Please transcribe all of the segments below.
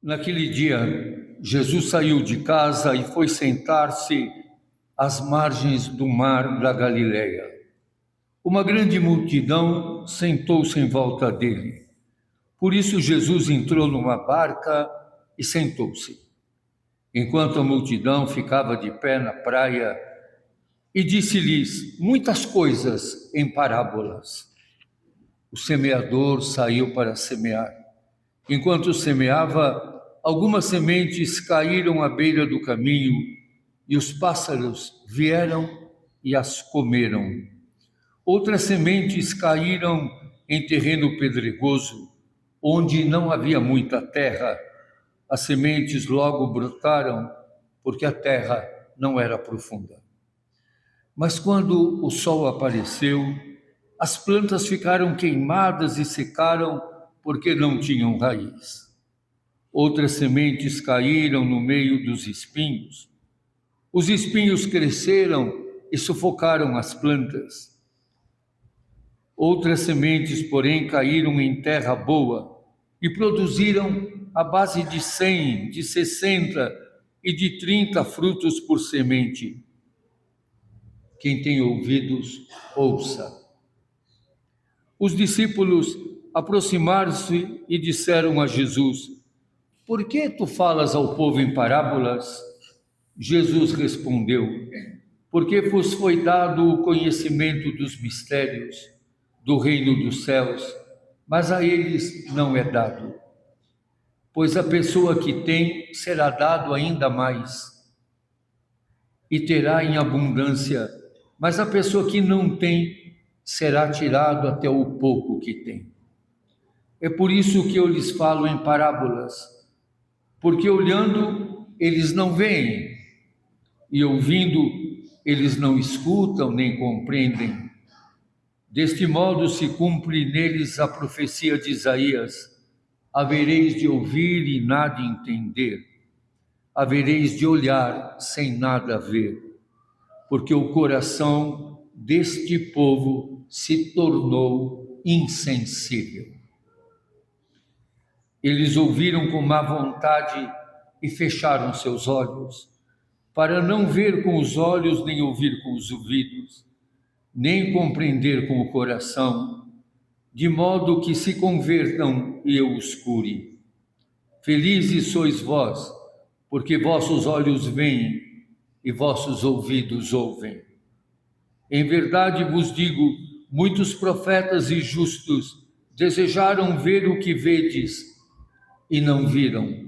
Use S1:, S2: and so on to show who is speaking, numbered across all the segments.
S1: Naquele dia, Jesus saiu de casa e foi sentar-se às margens do mar da Galileia. Uma grande multidão sentou-se em volta dele. Por isso Jesus entrou numa barca e sentou-se. Enquanto a multidão ficava de pé na praia, e disse-lhes muitas coisas em parábolas. O semeador saiu para semear. Enquanto semeava, algumas sementes caíram à beira do caminho e os pássaros vieram e as comeram. Outras sementes caíram em terreno pedregoso, onde não havia muita terra. As sementes logo brotaram, porque a terra não era profunda. Mas quando o sol apareceu, as plantas ficaram queimadas e secaram, porque não tinham raiz. Outras sementes caíram no meio dos espinhos. Os espinhos cresceram e sufocaram as plantas. Outras sementes, porém, caíram em terra boa e produziram à base de 100, de 60 e de 30 frutos por semente. Quem tem ouvidos, ouça. Os discípulos aproximaram-se e disseram a Jesus: Por que tu falas ao povo em parábolas? Jesus respondeu: Porque vos foi dado o conhecimento dos mistérios do reino dos céus, mas a eles não é dado. Pois a pessoa que tem será dado ainda mais e terá em abundância, mas a pessoa que não tem será tirado até o pouco que tem. É por isso que eu lhes falo em parábolas, porque olhando eles não veem, e ouvindo eles não escutam nem compreendem. Deste modo se cumpre neles a profecia de Isaías: havereis de ouvir e nada entender, havereis de olhar sem nada ver, porque o coração deste povo se tornou insensível. Eles ouviram com má vontade e fecharam seus olhos, para não ver com os olhos, nem ouvir com os ouvidos, nem compreender com o coração, de modo que se convertam e eu os cure. Felizes sois vós, porque vossos olhos veem e vossos ouvidos ouvem. Em verdade vos digo, muitos profetas e justos desejaram ver o que vedes e não viram.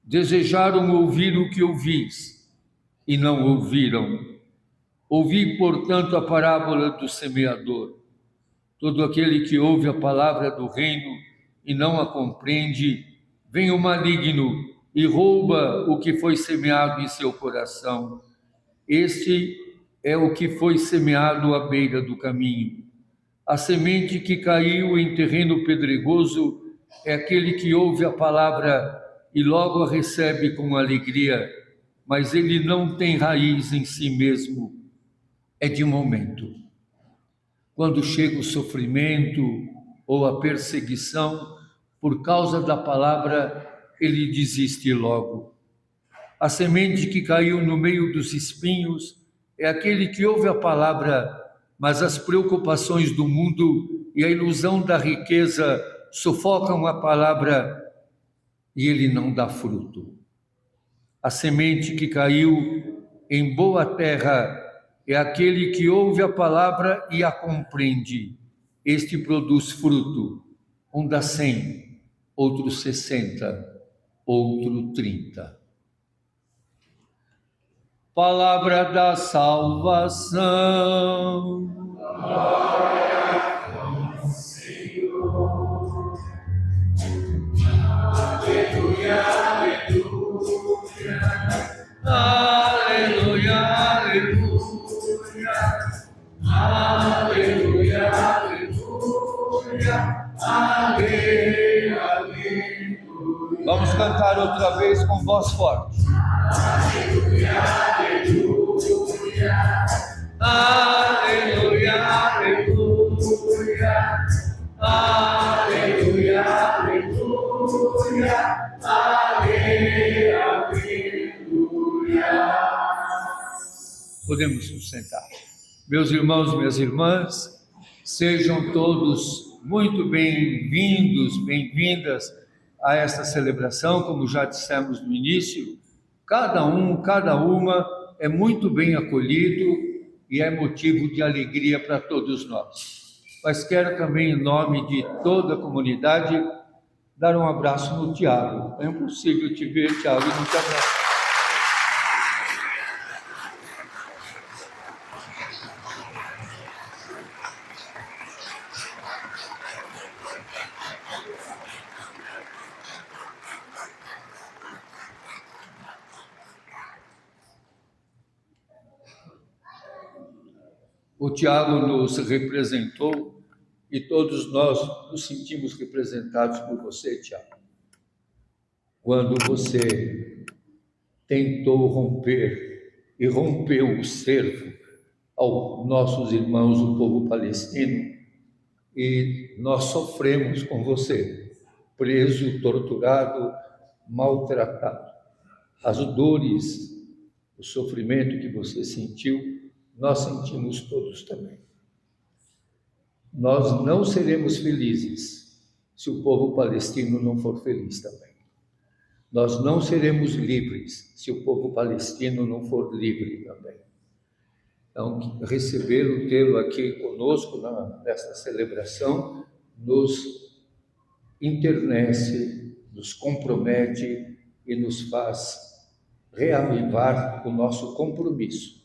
S1: Desejaram ouvir o que ouvis e não ouviram. Ouvi, portanto, a parábola do semeador. Todo aquele que ouve a palavra do reino e não a compreende, vem o maligno e rouba o que foi semeado em seu coração. Este é o que foi semeado à beira do caminho. A semente que caiu em terreno pedregoso é aquele que ouve a palavra e logo a recebe com alegria, mas ele não tem raiz em si mesmo, é de momento. Quando chega o sofrimento ou a perseguição, por causa da palavra, ele desiste logo. A semente que caiu no meio dos espinhos é aquele que ouve a palavra, mas as preocupações do mundo e a ilusão da riqueza sufocam a palavra e ele não dá fruto. A semente que caiu em boa terra é aquele que ouve a palavra e a compreende. Este produz fruto, um dá 100, outro 60, outro 30. Palavra da salvação.
S2: Glória ao Senhor. Aleluia, aleluia.
S1: Aleluia, aleluia.
S2: Aleluia, aleluia. Aleluia.
S1: Vamos cantar outra vez com voz forte.
S2: Aleluia, aleluia.
S1: Aleluia, aleluia.
S2: Aleluia, aleluia.
S1: Podemos nos sentar. Meus irmãos, minhas irmãs, sejam todos muito bem-vindos, bem-vindas a esta celebração, como já dissemos no início. Cada um, cada uma é muito bem acolhido e é motivo de alegria para todos nós. Mas quero também, em nome de toda a comunidade, dar um abraço no Tiago. É impossível te ver, Tiago, e não te abraçar. O Tiago nos representou e todos nós nos sentimos representados por você, Tiago. Quando você tentou romper e rompeu o cerco aos nossos irmãos do povo palestino, e nós sofremos com você, preso, torturado, maltratado. As dores, o sofrimento que você sentiu, nós sentimos todos também. Nós não seremos felizes se o povo palestino não for feliz também. Nós não seremos livres se o povo palestino não for livre também. Então, recebê-lo, tê-lo aqui conosco nesta celebração, nos enternece, nos compromete e nos faz reavivar o nosso compromisso.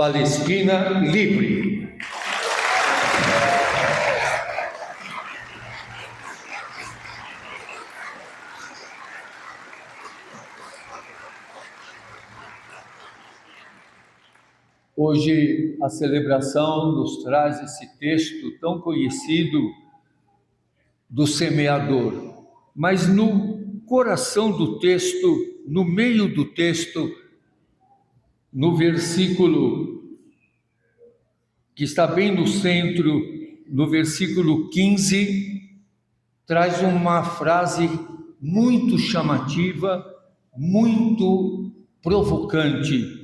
S1: Palestina livre. Hoje a celebração nos traz esse texto tão conhecido do semeador, mas no coração do texto, no meio do texto, no versículo que está bem no centro, no versículo 15, traz uma frase muito chamativa, muito provocante.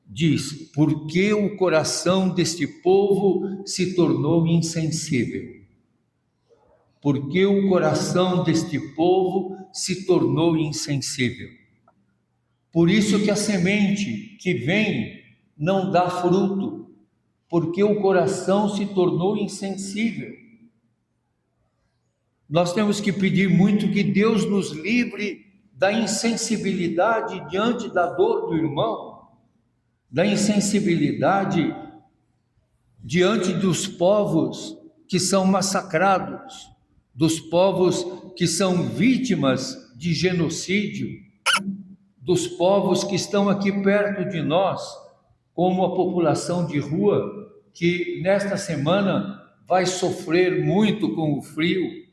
S1: Diz: por que o coração deste povo se tornou insensível? Por que o coração deste povo se tornou insensível? Por isso que a semente que vem não dá fruto, porque o coração se tornou insensível. Nós temos que pedir muito que Deus nos livre da insensibilidade diante da dor do irmão, da insensibilidade diante dos povos que são massacrados, dos povos que são vítimas de genocídio, dos povos que estão aqui perto de nós, como a população de rua, que nesta semana vai sofrer muito com o frio.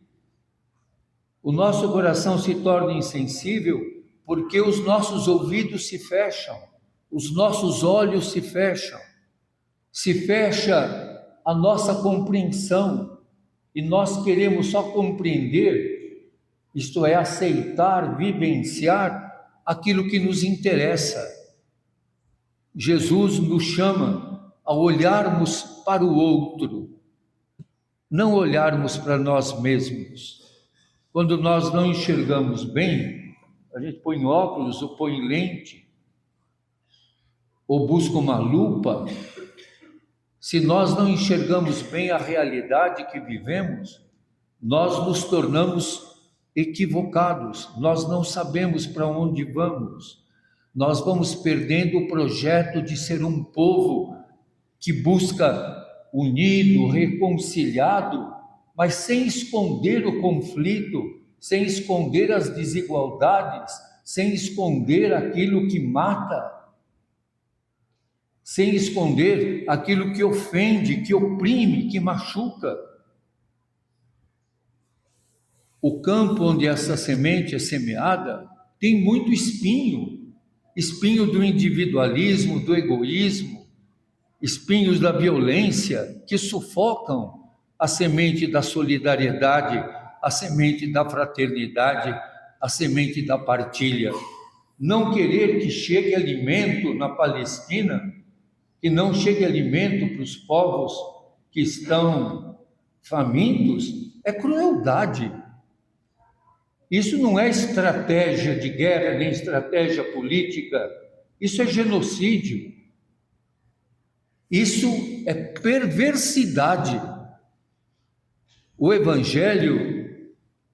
S1: O nosso coração se torna insensível porque os nossos ouvidos se fecham, os nossos olhos se fecha a nossa compreensão, e nós queremos só compreender, isto é, aceitar, vivenciar aquilo que nos interessa. Jesus nos chama a olharmos para o outro, não olharmos para nós mesmos. Quando nós não enxergamos bem, a gente põe óculos ou põe lente, ou busca uma lupa. Se nós não enxergamos bem a realidade que vivemos, nós nos tornamos equivocados, nós não sabemos para onde vamos, nós vamos perdendo o projeto de ser um povo que busca unido, reconciliado, mas sem esconder o conflito, sem esconder as desigualdades, sem esconder aquilo que mata, sem esconder aquilo que ofende, que oprime, que machuca. O campo onde essa semente é semeada tem muito espinho, espinho do individualismo, do egoísmo, espinhos da violência que sufocam a semente da solidariedade, a semente da fraternidade, a semente da partilha. Não querer que chegue alimento na Palestina, que não chegue alimento para os povos que estão famintos, é crueldade. Isso não é estratégia de guerra, nem estratégia política, isso é genocídio. Isso é perversidade. O Evangelho,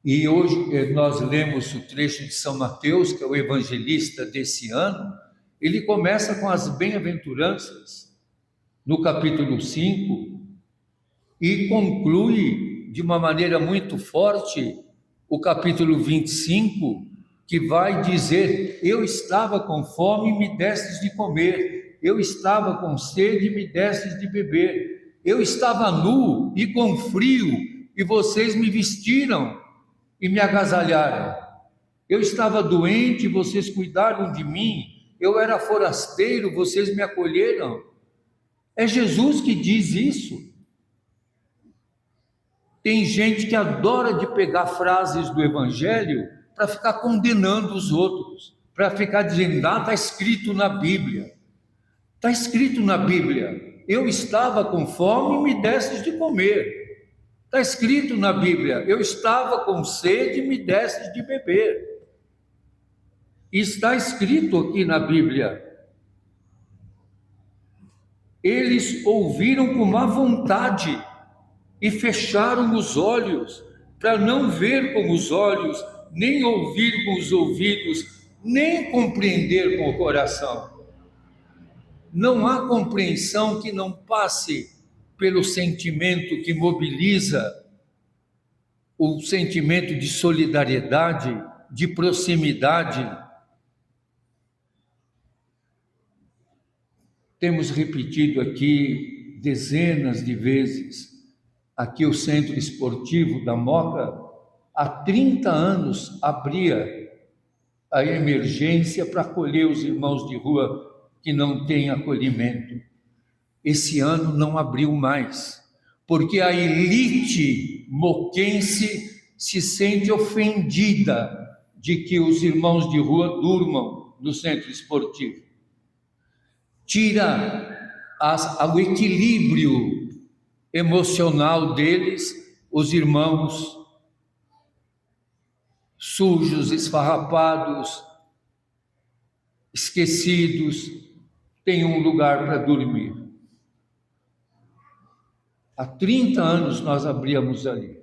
S1: e hoje nós lemos o trecho de São Mateus, que é o evangelista desse ano, ele começa com as bem-aventuranças, no capítulo 5, e conclui de uma maneira muito forte o capítulo 25, que vai dizer: eu estava com fome e me destes de comer, eu estava com sede e me destes de beber, eu estava nu e com frio e vocês me vestiram e me agasalharam, eu estava doente e vocês cuidaram de mim, eu era forasteiro, vocês me acolheram. É Jesus que diz isso. Tem gente que adora de pegar frases do Evangelho para ficar condenando os outros, para ficar dizendo: ah, está escrito na Bíblia. Está escrito na Bíblia: eu estava com fome e me destes de comer. Está escrito na Bíblia: eu estava com sede e me destes de beber. Está escrito aqui na Bíblia. Eles ouviram com má vontade e fecharam os olhos, para não ver com os olhos, nem ouvir com os ouvidos, nem compreender com o coração. Não há compreensão que não passe pelo sentimento que mobiliza o sentimento de solidariedade, de proximidade. Temos repetido aqui dezenas de vezes. Aqui o Centro Esportivo da Moca, há 30 anos, abria a emergência para acolher os irmãos de rua que não têm acolhimento. Esse ano não abriu mais, porque a elite moquense se sente ofendida de que os irmãos de rua durmam no Centro Esportivo. Tira o equilíbrio emocional deles, os irmãos sujos, esfarrapados, esquecidos, têm um lugar para dormir. Há 30 anos nós abríamos ali.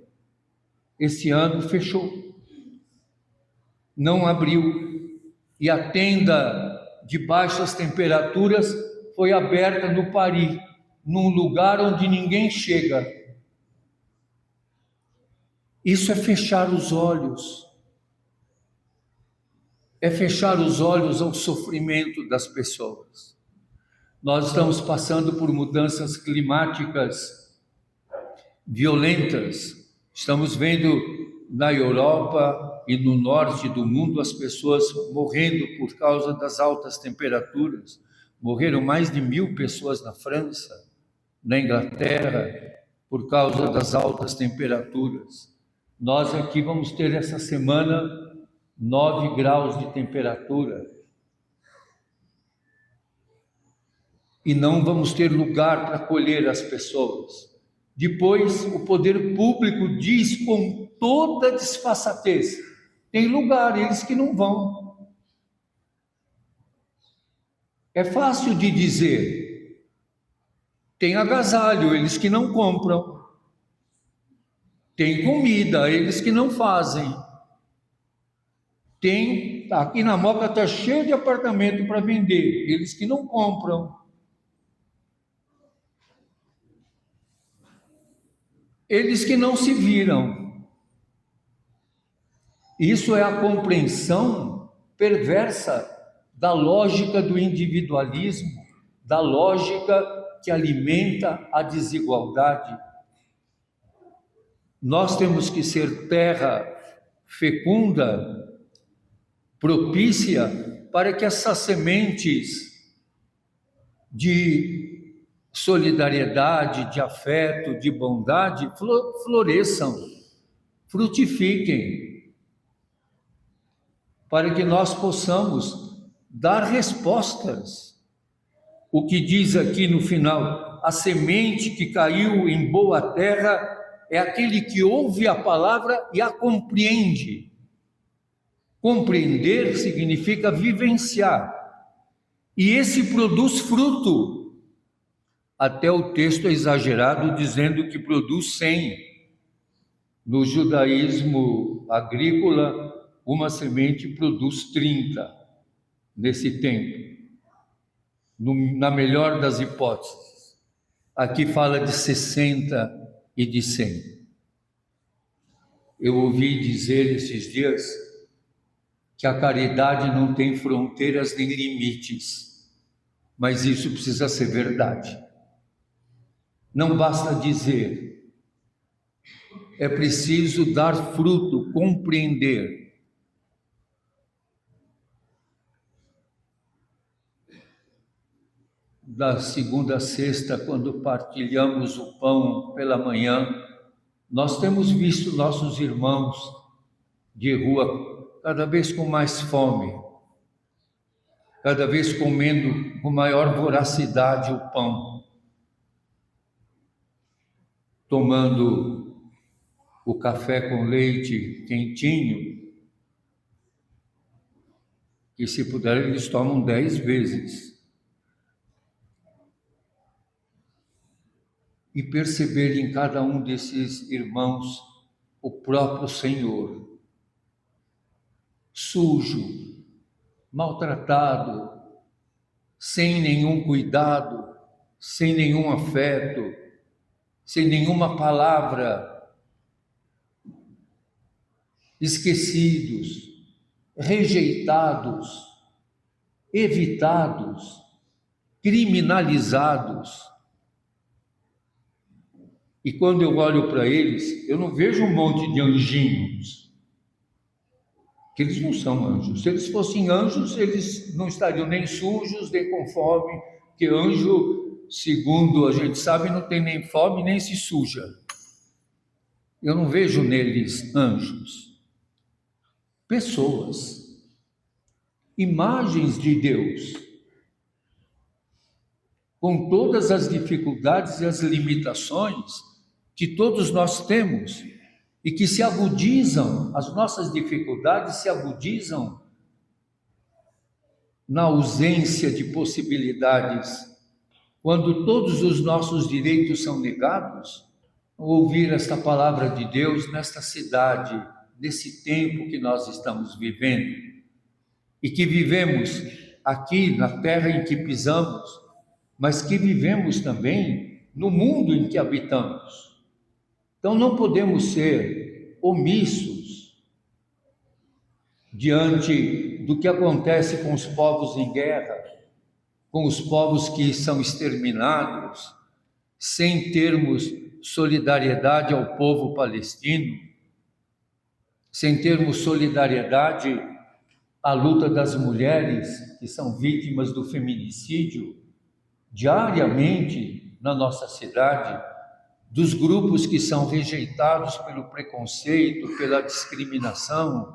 S1: Esse ano fechou. Não abriu. E a tenda de baixas temperaturas foi aberta no Paris, num lugar onde ninguém chega. Isso é fechar os olhos. É fechar os olhos ao sofrimento das pessoas. Nós estamos passando por mudanças climáticas violentas. Estamos vendo na Europa e no norte do mundo as pessoas morrendo por causa das altas temperaturas. Morreram mais de 1.000 pessoas na França, na Inglaterra, por causa das altas temperaturas. Nós aqui vamos ter essa semana 9 graus de temperatura. E não vamos ter lugar para acolher as pessoas. Depois, o poder público diz com toda disfarçatez: tem lugar, eles que não vão. É fácil de dizer. Tem agasalho, eles que não compram. Tem comida, eles que não fazem. Aqui na Moca está cheio de apartamento para vender, eles que não compram. Eles que não se viram. Isso é a compreensão perversa da lógica do individualismo, da lógica que alimenta a desigualdade. Nós temos que ser terra fecunda, propícia, para que essas sementes de solidariedade, de afeto, de bondade floresçam, frutifiquem. para que nós possamos dar respostas. O que diz aqui no final, a semente que caiu em boa terra é aquele que ouve a palavra e a compreende. Compreender significa vivenciar. E esse produz fruto. Até o texto é exagerado dizendo que produz 100. No judaísmo agrícola, uma semente produz 30 nesse tempo, na melhor das hipóteses. Aqui fala de 60 e de 100. Eu ouvi dizer esses dias que a caridade não tem fronteiras nem limites, mas isso precisa ser verdade. Não basta dizer, é preciso dar fruto, compreender. Da segunda a sexta, quando partilhamos o pão pela manhã, nós temos visto nossos irmãos de rua cada vez com mais fome, cada vez comendo com maior voracidade o pão, tomando o café com leite quentinho, e se puder eles tomam 10 vezes. E perceber em cada um desses irmãos o próprio Senhor, sujo, maltratado, sem nenhum cuidado, sem nenhum afeto, sem nenhuma palavra, esquecidos, rejeitados, evitados, criminalizados. E quando eu olho para eles, eu não vejo um monte de anjinhos, que eles não são anjos. Se eles fossem anjos, eles não estariam nem sujos, nem com fome, porque anjo, segundo a gente sabe, não tem nem fome, nem se suja. Eu não vejo neles anjos. Pessoas, imagens de Deus, com todas as dificuldades e as limitações que todos nós temos, e que se agudizam, as nossas dificuldades se agudizam na ausência de possibilidades, quando todos os nossos direitos são negados. Ouvir esta palavra de Deus nesta cidade, nesse tempo que nós estamos vivendo, e que vivemos aqui na terra em que pisamos, mas que vivemos também no mundo em que habitamos. Então não podemos ser omissos diante do que acontece com os povos em guerra, com os povos que são exterminados, sem termos solidariedade ao povo palestino, sem termos solidariedade à luta das mulheres que são vítimas do feminicídio diariamente na nossa cidade, dos grupos que são rejeitados pelo preconceito, pela discriminação,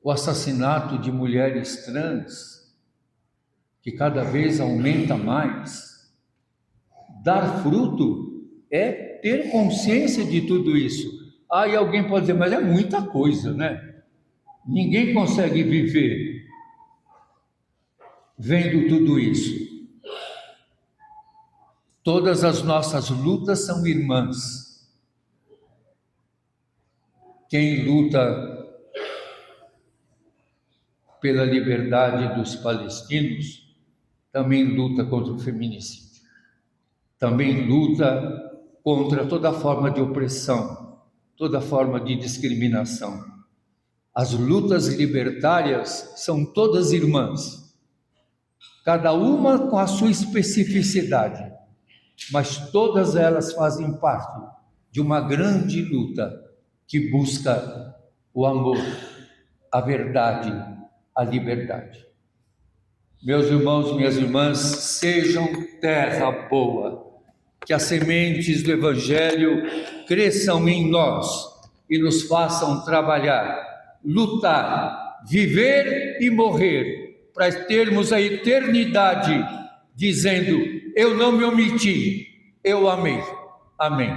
S1: o assassinato de mulheres trans, que cada vez aumenta mais. Dar fruto é ter consciência de tudo isso. Aí alguém pode dizer, mas é muita coisa, né? Ninguém consegue viver vendo tudo isso. Todas as nossas lutas são irmãs. Quem luta pela liberdade dos palestinos também luta contra o feminicídio. Também luta contra toda forma de opressão, toda forma de discriminação. As lutas libertárias são todas irmãs, cada uma com a sua especificidade, mas todas elas fazem parte de uma grande luta que busca o amor, a verdade, a liberdade. Meus irmãos, minhas irmãs, sejam terra boa, que as sementes do Evangelho cresçam em nós e nos façam trabalhar lutar, viver e morrer, para termos a eternidade dizendo: eu não me omiti, eu amei. Amém.